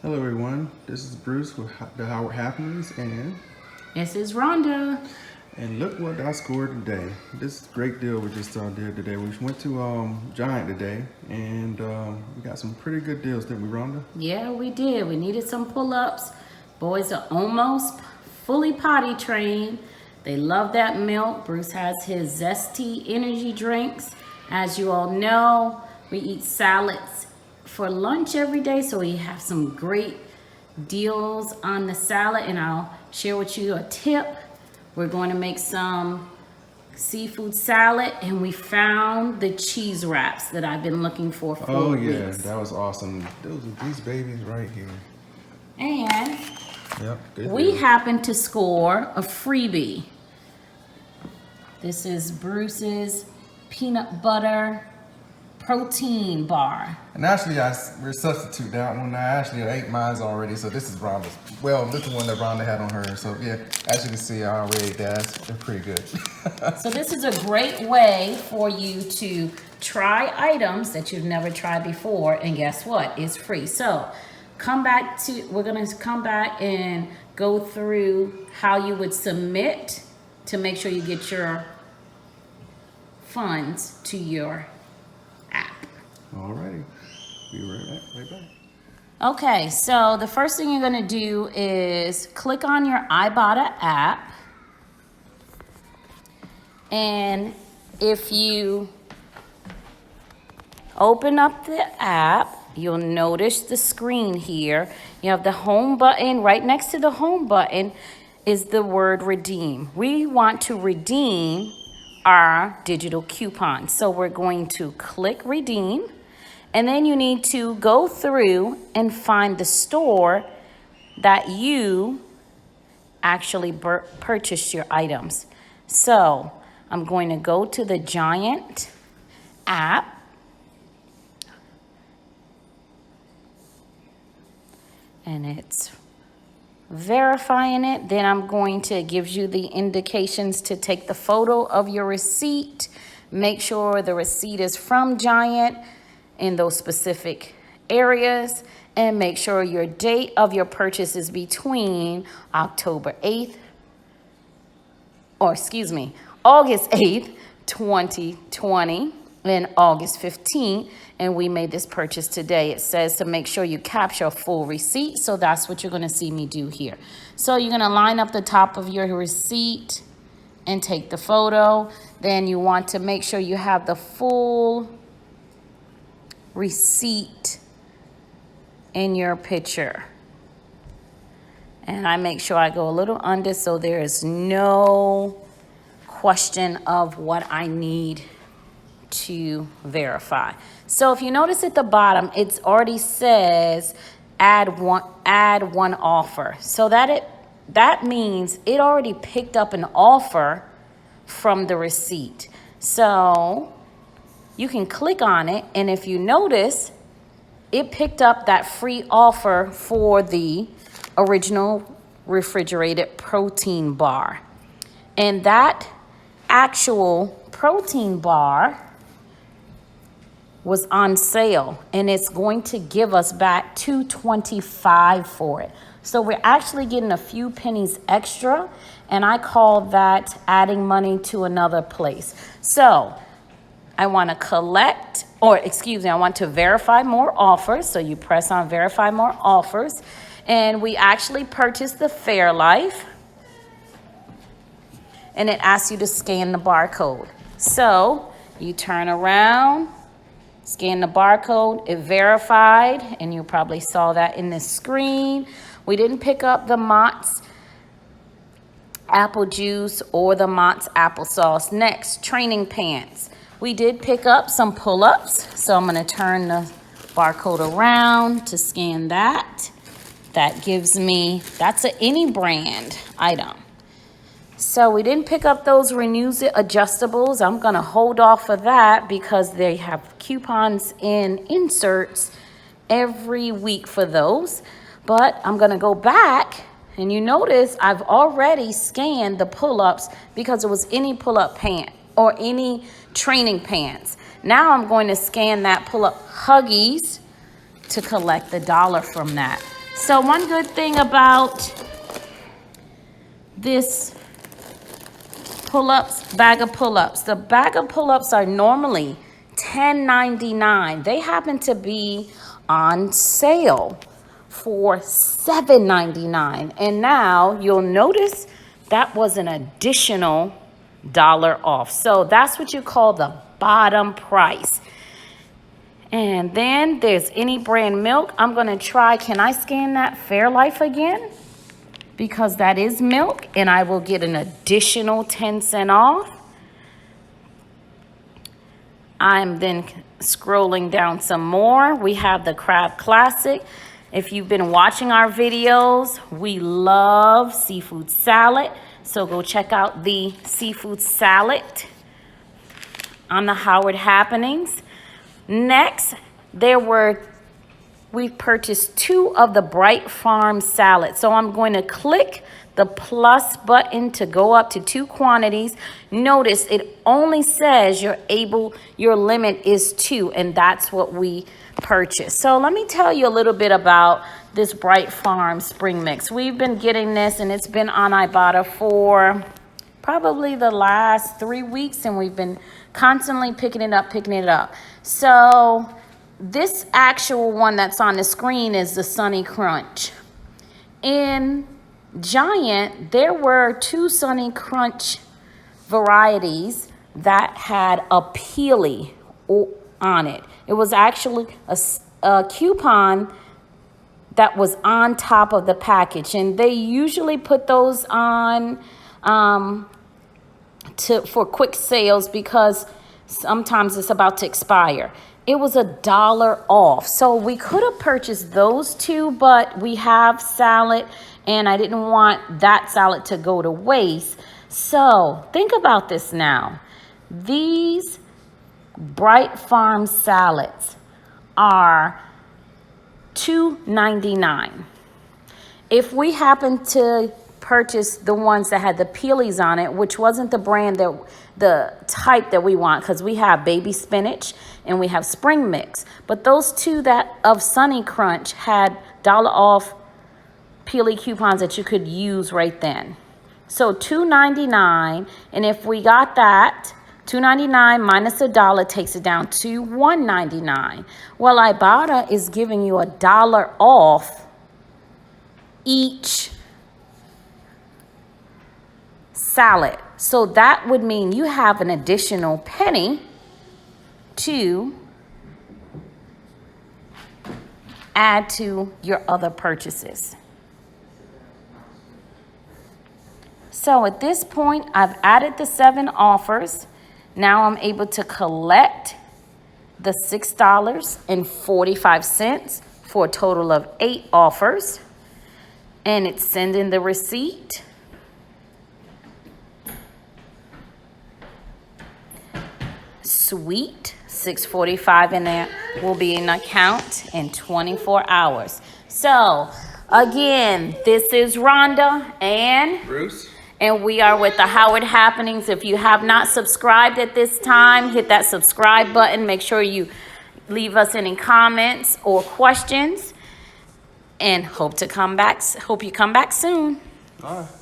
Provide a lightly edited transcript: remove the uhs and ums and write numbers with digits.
Hello everyone, this is Bruce with the Howard Happenings This is Rhonda. and look what I scored today. This great deal we just did today. We went to Giant today and we got some pretty good deals, didn't we, Rhonda? Yeah, we did. We needed some pull-ups. Boys are almost fully potty trained. They love that milk. Bruce has his zesty energy drinks. As you all know, we eat salads for lunch every day, so we have some great deals on the salad, and I'll share with you a tip. We're going to make some seafood salad, and we found the cheese wraps that I've been looking for Yeah, weeks. that was awesome. These babies right here. And Yep, good we deal. happened to score a freebie. This is Bruce's peanut butter protein bar. And actually, we're substitute that one. I actually ate mine already, so this is Rhonda's. Well, this is the one that Rhonda had on hers. So yeah, as you can see, I already ate that. They're pretty good. So this is a great way for you to try items that you've never tried before, and guess what? It's free. So we're gonna come back and go through how you would submit to make sure you get your funds to your app. Alrighty, be right back. Okay, so the first thing you're gonna do is click on your Ibotta app. And if you open up the app, you'll notice the screen here. You have the home button. Right next to the home button is the word redeem. We want to redeem our digital coupon. So we're going to click redeem. And then you need to go through and find the store that you actually purchased your items. So I'm going to go to the Giant app. And it's verifying it. Then I'm going to give you the indications to take the photo of your receipt. Make sure the receipt is from Giant in those specific areas, and make sure your date of your purchase is between August 8th, 2020 and August 15th, and we made this purchase today. It says to make sure you capture a full receipt, so that's what you're gonna see me do here. So you're gonna line up the top of your receipt and take the photo. Then you want to make sure you have the full receipt in your picture. And I make sure I go a little under so there is no question of what I need to verify. So if you notice at the bottom, it already says add one offer. So that means it already picked up an offer from the receipt. So you can click on it, and if you notice, it picked up that free offer for the original refrigerated protein bar. And that actual protein bar was on sale, and it's going to give us back $2.25 for it. So we're actually getting a few pennies extra, and I call that adding money to another place. So I want to I want to verify more offers. So you press on verify more offers, and we actually purchased the Fairlife, and it asks you to scan the barcode. So you turn around, scan the barcode, it verified, and you probably saw that in the screen. We didn't pick up the Mott's apple juice or the Mott's applesauce. Next, training pants. We did pick up some pull-ups, so I'm gonna turn the barcode around to scan that. That gives me, that's an any brand item. So we didn't pick up those Renews It adjustables. I'm gonna hold off of that because they have coupons and inserts every week for those. But I'm gonna go back, and you notice I've already scanned the pull-ups because it was any pull-up pant or any training pants. Now I'm going to scan that pull-up Huggies to collect the $1 from that. So one good thing about this bag of pull-ups, the bag of pull-ups are normally $10.99. They happen to be on sale for $7.99. And now you'll notice that was an additional $1 off. So that's what you call the bottom price. And then there's any brand milk. I'm gonna try, can I scan that Fairlife again? Because that is milk, and I will get an additional 10 cents off. I'm then scrolling down some more. We have the Crab Classic. If you've been watching our videos, we love seafood salad. So go check out the seafood salad on the Howard Happenings. Next, we purchased 2 of the Bright Farm salads. So I'm going to click the plus button to go up to 2 quantities. Notice it only says your limit is 2, and that's what we purchased. So let me tell you a little bit about this Bright Farm spring mix. We've been getting this, and it's been on Ibotta for probably the last 3 weeks, and we've been constantly picking it up. So this actual one that's on the screen is the Sunny Crunch. In Giant, there were 2 Sunny Crunch varieties that had a peely on it. It was actually a coupon that was on top of the package, and they usually put those on for quick sales because sometimes it's about to expire. It was $1 off. So we could have purchased those 2, but we have salad, and I didn't want that salad to go to waste. So think about this now. These Bright Farm salads are $2.99. If we happen to purchase the ones that had the peelies on it, which wasn't the brand the type that we want, because we have baby spinach and we have spring mix, but those 2 that of Sunny Crunch had $1 off peely coupons that you could use right then. So $2.99, and if we got that, $2.99 minus $1 takes it down to $1.99. Well, Ibotta is giving you $1 off each salad. So that would mean you have an additional penny to add to your other purchases. So at this point, I've added the 7 offers. Now I'm able to collect the $6.45 for a total of 8 offers. And it's sending the receipt. Sweet, $6.45 in there will be in account in 24 hours. So again, this is Rhonda and Bruce. And we are with the Howard Happenings. If you have not subscribed at this time, hit that subscribe button. Make sure you leave us any comments or questions. And hope you come back soon. All right.